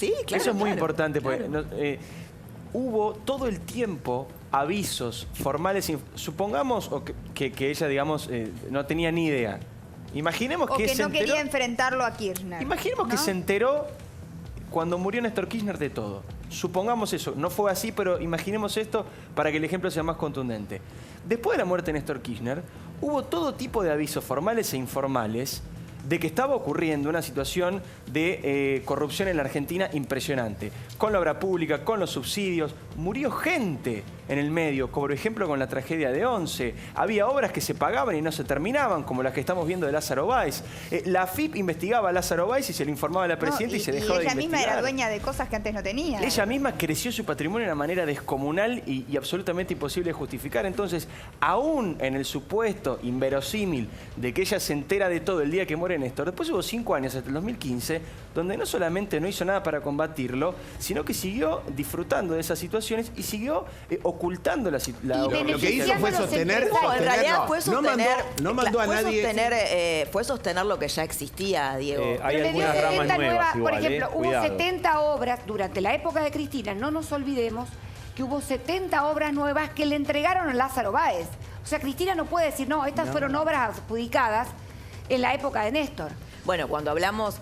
Sí, claro. Eso es muy importante, porque claro. hubo todo el tiempo avisos formales. Supongamos que ella, digamos, no tenía ni idea. Imaginemos O que que se no enteró, quería enfrentarlo a Kirchner. imaginemos que ¿no? se enteró cuando murió Néstor Kirchner de todo. Supongamos eso. No fue así, pero imaginemos esto para que el ejemplo sea más contundente. Después de la muerte de Néstor Kirchner, hubo todo tipo de avisos formales e informales de que estaba ocurriendo una situación de corrupción en la Argentina impresionante. Con la obra pública, con los subsidios. Murió gente en el medio, por ejemplo con la tragedia de Once. Había obras que se pagaban y no se terminaban, como las que estamos viendo de Lázaro Báez. La AFIP investigaba a Lázaro Báez y se le informaba a la presidenta y se dejó de investigar. Ella misma era dueña de cosas que antes no tenía. Ella misma creció su patrimonio de una manera descomunal y absolutamente imposible de justificar. Entonces, aún en el supuesto inverosímil de que ella se entera de todo el día que muere Néstor, después hubo 5 años, hasta el 2015, donde no solamente no hizo nada para combatirlo, sino que siguió disfrutando de esas situaciones y siguió ocultando lo que hizo fue sostener... No, en realidad fue sostener... No mandó a nadie... Fue sostener lo que ya existía, Diego. Hay Pero le dio algunas 70 ramas nuevas Por igual, ejemplo, hubo cuidado. 70 obras durante la época de Cristina. No nos olvidemos que hubo 70 obras nuevas que le entregaron a Lázaro Báez. O sea, Cristina no puede decir, no, estas fueron obras adjudicadas en la época de Néstor. Bueno, cuando hablamos,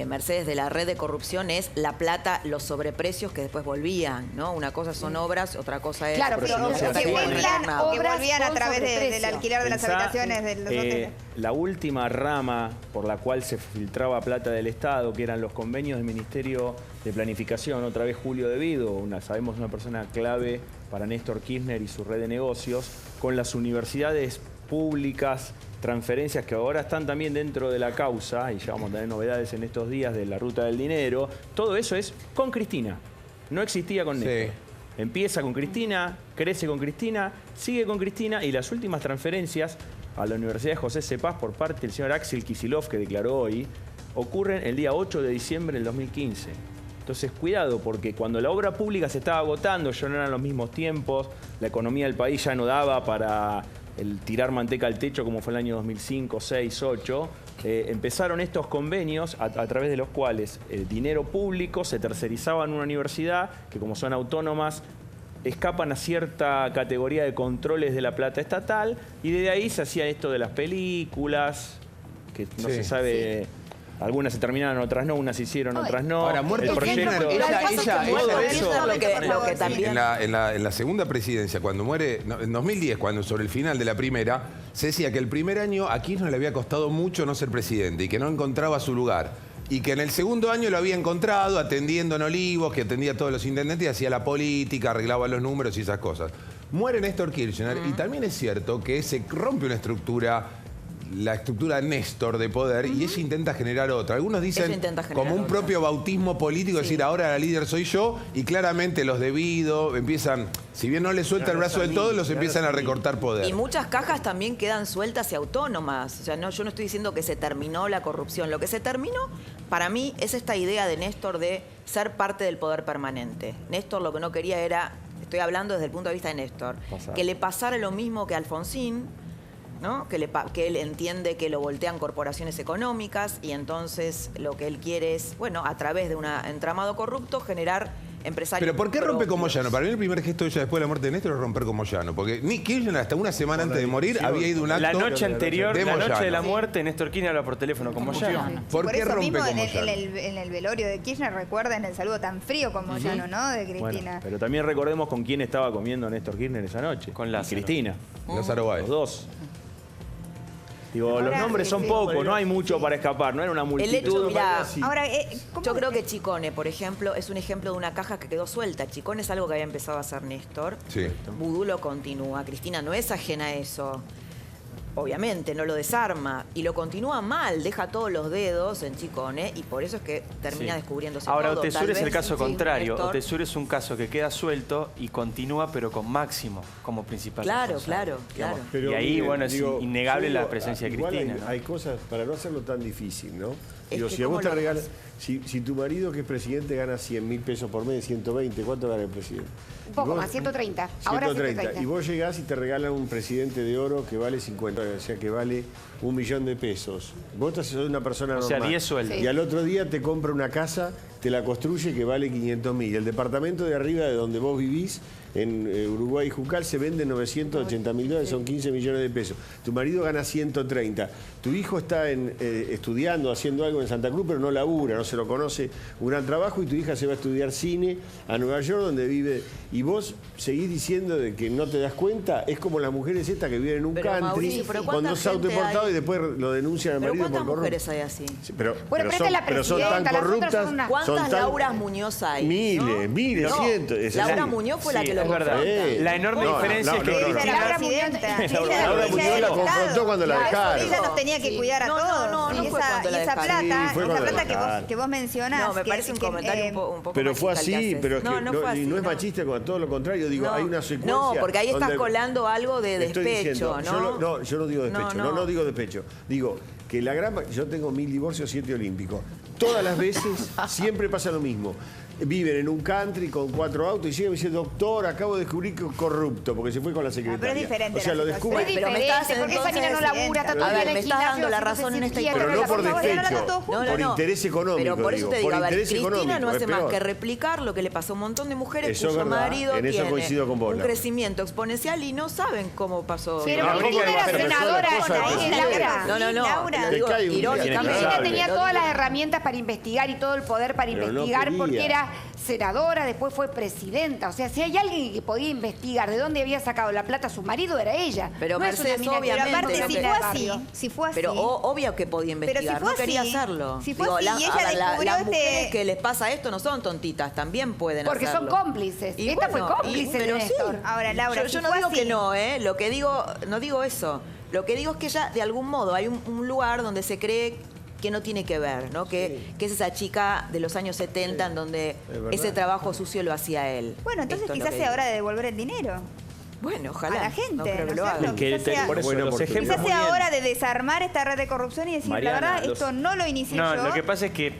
Mercedes, de la red de corrupción es la plata, los sobreprecios que después volvían, ¿no? Una cosa son obras, otra cosa es... Claro, pero no se que hacía vuelvan internado. Que volvían a través del alquiler de las Pensá, habitaciones de los hoteles. La última rama por la cual se filtraba plata del Estado, que eran los convenios del Ministerio de Planificación, otra vez Julio De Vido, sabemos una persona clave para Néstor Kirchner y su red de negocios, con las universidades públicas, transferencias que ahora están también dentro de la causa, y ya vamos a tener novedades en estos días de la ruta del dinero. Todo eso es con Cristina, no existía con Néstor. Empieza con Cristina, crece con Cristina, sigue con Cristina, y las últimas transferencias a la Universidad de José C. Paz por parte del señor Axel Kicillof, que declaró hoy, ocurren el día 8 de diciembre del 2015. Entonces, cuidado, porque cuando la obra pública se estaba agotando, ya no eran los mismos tiempos, la economía del país ya no daba para el tirar manteca al techo como fue el año 2005, 6, 8, empezaron estos convenios a través de los cuales el dinero público se tercerizaba en una universidad que, como son autónomas, escapan a cierta categoría de controles de la plata estatal, y desde ahí se hacía esto de las películas, que no se sabe... Algunas se terminaron, otras no, unas se hicieron, otras no. Ahora, muerto el proyecto... En la segunda presidencia, cuando muere, en 2010, cuando sobre el final de la primera, se decía que el primer año a Kirchner le había costado mucho no ser presidente y que no encontraba su lugar. Y que en el segundo año lo había encontrado atendiendo en Olivos, que atendía a todos los intendentes y hacía la política, arreglaba los números y esas cosas. Muere Néstor Kirchner y también es cierto que se rompe una estructura, la estructura Néstor de poder, y ella intenta generar otra. Algunos dicen como un propio bautismo político, decir, ahora la líder soy yo, y claramente los De Vido empiezan, si bien no les suelta el brazo del todo, los empiezan a recortar poder. Y muchas cajas también quedan sueltas y autónomas. O sea, no, yo no estoy diciendo que se terminó la corrupción. Lo que se terminó, para mí, es esta idea de Néstor de ser parte del poder permanente. Néstor lo que no quería era, estoy hablando desde el punto de vista de Néstor, que le pasara lo mismo que a Alfonsín, ¿no? Que él entiende que lo voltean corporaciones económicas, y entonces lo que él quiere es, bueno, a través de un entramado corrupto, generar empresarios. Pero ¿por qué rompe con Moyano? Para mí el primer gesto de ella después de la muerte de Néstor es romper con Moyano. Porque Nick Kirchner hasta una semana antes de morir había ido a un acto la noche anterior, de la Moyano. noche de la muerte, Néstor Kirchner habla por teléfono con Moyano. ¿Por qué eso rompe mismo con en Moyano? el velorio de Kirchner, recuerden el saludo tan frío con Moyano, ¿no? De Cristina. Bueno, pero también recordemos con quién estaba comiendo Néstor Kirchner esa noche. Con Lázaro. Cristina. Lázaro Báez. Los dos. Digo, Ahora, los nombres son pocos, no hay mucho para escapar, no era una multitud. El hecho, mirá, Ahora, yo creo que Chicone, por ejemplo, es un ejemplo de una caja que quedó suelta. Chicone es algo que había empezado a hacer Néstor. Sí. Vudú lo continúa. Cristina no es ajena a eso. Obviamente, no lo desarma. Y lo continúa mal, deja todos los dedos en Chicone, y por eso es que termina descubriéndose Ahora, todo. Otesur es el caso contrario. Néstor. Otesur es un caso que queda suelto y continúa, pero con Máximo como principal responsable. Claro. Pero, y ahí, Miguel, bueno, es digo, innegable yo la digo, presencia de igual Cristina. ¿no? Hay cosas, para no hacerlo tan difícil, ¿no? Digo, que si a vos ¿cómo te lo regalan, haces? si tu marido que es presidente gana 100.000 pesos por mes, 120, ¿cuánto gana el presidente? Un poco Y vos- más, 130. Ahora 130. Y vos llegás y te regalan un presidente de oro que vale 50, o sea, que vale 1.000.000 de pesos. Vos sos una persona O sea, normal. 10 sueldos. Y al otro día te compra una casa te la construye que vale 500.000. El departamento de arriba de donde vos vivís, en Uruguay y Juncal, se vende 980.000 dólares, son 15 millones de pesos. Tu marido gana 130. Tu hijo está estudiando, haciendo algo en Santa Cruz, pero no labura, no se lo conoce, un gran trabajo, y tu hija se va a estudiar cine a Nueva York, donde vive. Y vos seguís diciendo de que no te das cuenta. Es como las mujeres estas que viven en un Pero, country, Mauricio, ¿pero con cuánta 2 autos gente importados hay? y después lo denuncian al Pero marido por ¿cuántas corrupto. mujeres hay así? Sí, Bueno, pero esta es la pero son tan presidenta, las otras corruptas. son unas- ¿Cuántas son tan- Lauras Muñoz hay? Miles, ¿no? miles, No, cientos. Es Laura así. Muñoz fue la Sí, que lo es verdad. confronta. La enorme diferencia es que Ella Cristina... era Laura presidenta. Muñoz- Laura Ella Muñoz era la del confrontó Estado. cuando la dejaron. Ella los tenía que cuidar a No, todos. no, no y fue cuando la esa dejaron. plata, Sí, fue esa cuando la plata dejaron. que vos mencionás. No, me que- parece un que, comentario un poco Pero fue machista el que así, haces. pero es que no fue así, y no es machista, con todo lo contrario. Digo, hay una secuencia. No, porque ahí estás donde- colando algo de Estoy despecho, diciendo, ¿no? yo no digo despecho, no digo despecho. Digo que yo tengo 1000 divorcios, 7 olímpicos. Todas las veces siempre pasa lo mismo. Viven en un country con 4 autos y siguen diciendo, doctor, acabo de descubrir que es corrupto, porque se fue con la secretaria. pero es diferente O sea, la lo situación. descubre. Es Pero me diferente, estás porque esa entonces mina no labura, está todo A el ver, día en me el estás dando gimnasio, la haciéndose razón en esta cirugía, Pero no por por favor, ya no la despecho, toco. por interés económico. Pero por eso digo, te digo, por a ver, interés Cristina económico, no hace es más peor. que replicar lo que le pasó a un montón de mujeres Eso es cuyo verdad, marido en eso tiene coincido con vos, un Laura. crecimiento exponencial y no saben cómo pasó. Pero No, Cristina Gabriela, era pero senadora, son las cosas ahí, que Laura. No, no, no. Laura. Lo digo Te cae un día. irónicamente. Cristina Sabe. tenía Lo todas digo- las herramientas para investigar y todo el poder para Pero no investigar quería. porque era senadora, después fue presidenta. O sea, si hay alguien que podía investigar de dónde había sacado la plata su marido, era ella. Pero no es una Mercedes, mina que- Pero obviamente, aparte, lo si que- fue del así, barrio. si fue así. Pero obvio que podía investigar, Pero si fue no quería así, hacerlo. si fue así y ella a ver, descubrió las este- mujeres que les pasa esto no son tontitas, también pueden Porque son hacerlo. cómplices. Y Esta bueno, fue cómplice de pero Néstor. sí. Ahora, Laura, yo si no fue digo así- que no, ¿eh? Lo que digo, no digo eso. Lo que digo es que ella, de algún modo, hay un lugar donde se cree que no tiene que ver, ¿no? Que es esa chica de los años 70 en donde verdad. ese trabajo sucio lo hacía él. Bueno, entonces Esto es lo quizás que sea digo. hora de devolver el dinero. Bueno, ojalá. a la gente, No creo que ¿no lo es haga. cierto? Que Quizás sea- por eso Buena los oportunidad. ejemplos Quizás muy sea bien. hora de desarmar esta red de corrupción y decir, Mariana, la verdad, los- esto no lo inicié No, yo. lo que pasa es que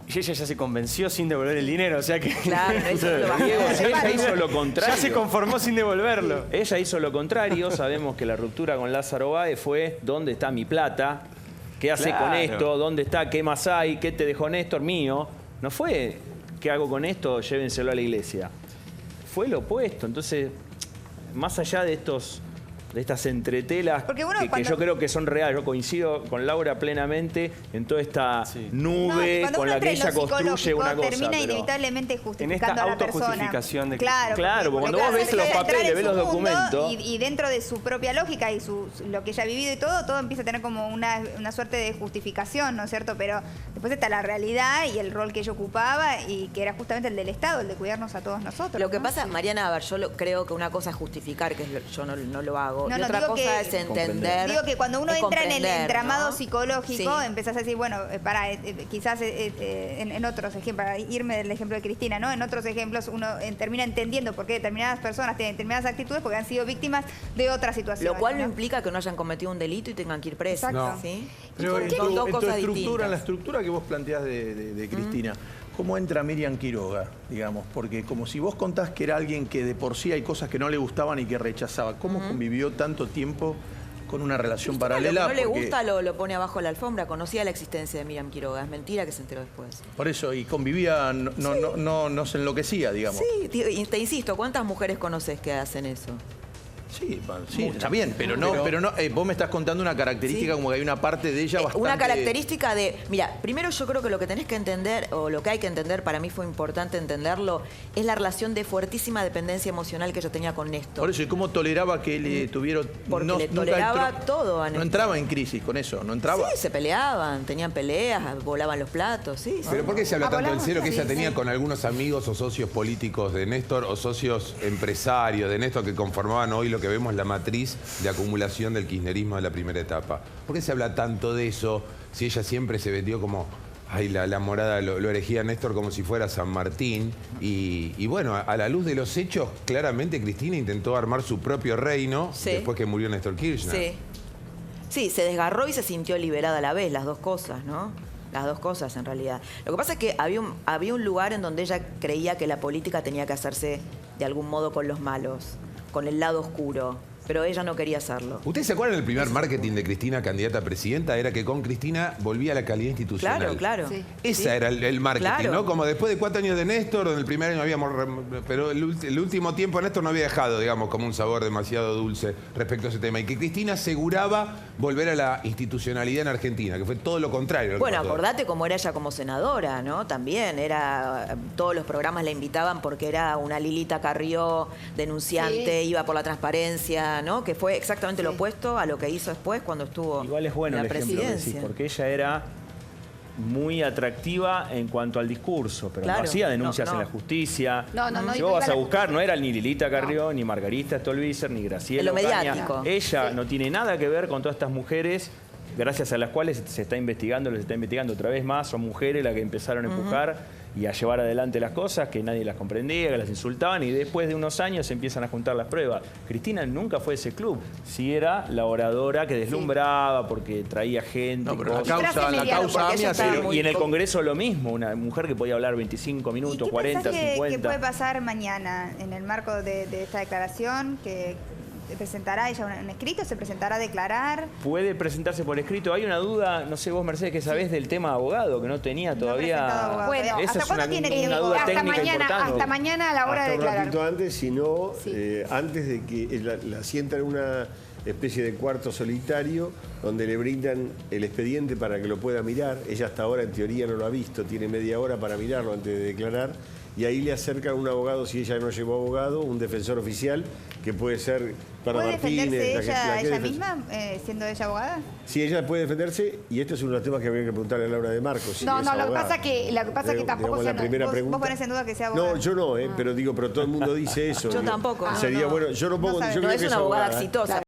ella ya se convenció sin devolver el dinero, o sea que... Claro, eso no lo va a Diego, hacer. ella hizo lo contrario. Ya se conformó sin devolverlo. Ella hizo lo contrario. Sabemos que la ruptura con Lázaro Báez fue ¿dónde está mi plata? ¿Qué hace Claro. con esto? ¿Dónde está? ¿Qué más hay? ¿Qué te dejó Néstor? Mío. No fue ¿qué hago con esto? Llévenselo a la iglesia. Fue lo opuesto. Entonces, más allá de estas entretelas Porque uno que cuando- yo creo que son reales. Yo coincido con Laura plenamente en toda esta nube cuando con uno la que entra en ella lo construye psicológico, una cosa. termina pero- inevitablemente justificando a la persona. autojustificación de que- Claro, Claro, porque cuando lo vos que ves hace los es entrar papeles, en ves su los mundo documentos. y dentro de su propia lógica y lo que ella ha vivido y todo empieza a tener como una suerte de justificación, ¿no es cierto? Pero después está la realidad y el rol que ella ocupaba y que era justamente el del Estado, el de cuidarnos a todos nosotros. Lo que ¿no? pasa, Mariana, a ver, creo que una cosa es justificar, que yo no lo hago. No, y no, otra digo cosa que- es entender. Digo que cuando uno es entra en el comprender, entramado ¿no? psicológico, Sí. empezás a decir, bueno, quizás en otros ejemplos, para irme del ejemplo de Cristina, ¿no? En otros ejemplos uno termina entendiendo por qué determinadas personas tienen determinadas actitudes porque han sido víctimas de otras situaciones. Lo cual no ¿no? implica que no hayan cometido un delito y tengan que ir presos. Exacto. ¿Sí? Pero en Son tu, dos en tu cosas estructura, distintas. en la estructura que vos planteás de Cristina, ¿cómo entra Miriam Quiroga, digamos? Porque como si vos contás que era alguien que de por sí hay cosas que no le gustaban y que rechazaba, ¿cómo convivió tanto tiempo con una relación Cristina, paralela? Lo que no le Porque- gusta lo pone abajo de la alfombra. Conocía la existencia de Miriam Quiroga. Es mentira que se enteró después. Por eso, y convivía, no se enloquecía, digamos. Sí, te insisto, ¿cuántas mujeres conoces que hacen eso? Sí, está bien, pero no, vos me estás contando una característica Sí. como que hay una parte de ella bastante... Una característica de... Mira, primero yo creo que lo que tenés que entender, o lo que hay que entender, para mí fue importante entenderlo, es la relación de fuertísima dependencia emocional que ella tenía con Néstor. Por eso, ¿y cómo toleraba que él tuviera... Porque le nunca toleraba todo a No Néstor. entraba en crisis con eso, no entraba. Sí, se peleaban, tenían peleas, volaban los platos, sí. Pero ¿por qué se habla tanto del Hablamos, cero que sí, ella tenía sí. con algunos amigos o socios políticos de Néstor o socios empresarios de Néstor que conformaban hoy lo que vemos la matriz de acumulación del kirchnerismo de la primera etapa? ¿Por qué se habla tanto de eso si ella siempre se vendió como... Ay, la morada lo erigía Néstor como si fuera San Martín. Y bueno, a la luz de los hechos, claramente Cristina intentó armar su propio reino Sí. después que murió Néstor Kirchner. Sí. Sí, se desgarró y se sintió liberada a la vez, las dos cosas, ¿no? Las dos cosas, en realidad. Lo que pasa es que había un lugar en donde ella creía que la política tenía que hacerse de algún modo con los malos, con el lado oscuro. pero ella no quería hacerlo. ¿Ustedes se acuerdan del primer marketing de Cristina, candidata a presidenta? Era que con Cristina volvía la calidad institucional. Claro, claro. Sí. Esa era el marketing, Claro. ¿no? Como después de 4 años de Néstor, en el primer año habíamos... Pero el último tiempo Néstor no había dejado, digamos, como un sabor demasiado dulce respecto a ese tema. Y que Cristina aseguraba volver a la institucionalidad en Argentina, que fue todo lo contrario. Bueno, acordate cómo era ella como senadora, ¿no? También era, todos los programas la invitaban porque era una Lilita Carrió, denunciante, iba por la transparencia, ¿no? Que fue exactamente lo opuesto a lo que hizo después cuando estuvo Igual es bueno en el la ejemplo que decís, presidencia. porque ella era muy atractiva en cuanto al discurso, pero Claro, no hacía denuncias no. en la justicia. No, Si iba vos vas a a la buscar, no justicia. era ni Lilita Carrió, ni Margarita Stolbizer, ni Graciela En lo Ocaña. mediático. Ella no tiene nada que ver con todas estas mujeres, gracias a las cuales se está investigando otra vez más. Son mujeres las que empezaron a empujar y a llevar adelante las cosas, que nadie las comprendía, que las insultaban, y después de unos años se empiezan a juntar las pruebas. Cristina nunca fue ese club. Sí era la oradora que deslumbraba porque traía gente. No, pero la cosas. causa porque ella AMIA estaba sí. muy- Y en el Congreso lo mismo, una mujer que podía hablar 25 ¿Y minutos, qué 40, pensás que 50. puede pasar mañana en el marco de esta declaración? ¿Que presentará ella un escrito? ¿Se presentará a declarar? Puede presentarse por escrito. Hay una duda, no sé vos, Mercedes, que sabés del tema abogado, que no tenía No ha presentado todavía. abogado. Bueno, Esa ¿hasta es cuándo una, tiene una tiempo? duda hasta técnica importante. mañana a la hora de Hasta un declarar. ratito antes, sino Sí. antes de que la sientan en una especie de cuarto solitario donde le brindan el expediente para que lo pueda mirar. Ella hasta ahora en teoría no lo ha visto, tiene media hora para mirarlo antes de declarar. Y ahí le acercan un abogado, si ella no llevó abogado, un defensor oficial, que puede ser para ¿Puede Martínez. defenderse la que ella defen- misma, siendo ella abogada? Sí, ella puede defenderse, y este es uno de los temas que habría que preguntarle a Laura de Marcos. Si No, es no, lo que abogada. pasa que tampoco Digamos, se la primera ¿Vos pregunta. ponés en duda que sea abogada? No, yo no, pero pero todo el mundo dice eso. Yo Digo, tampoco. Sería no. bueno, yo no pongo, No sabe. yo No creo es que una abogada abogada, ¿eh? exitosa.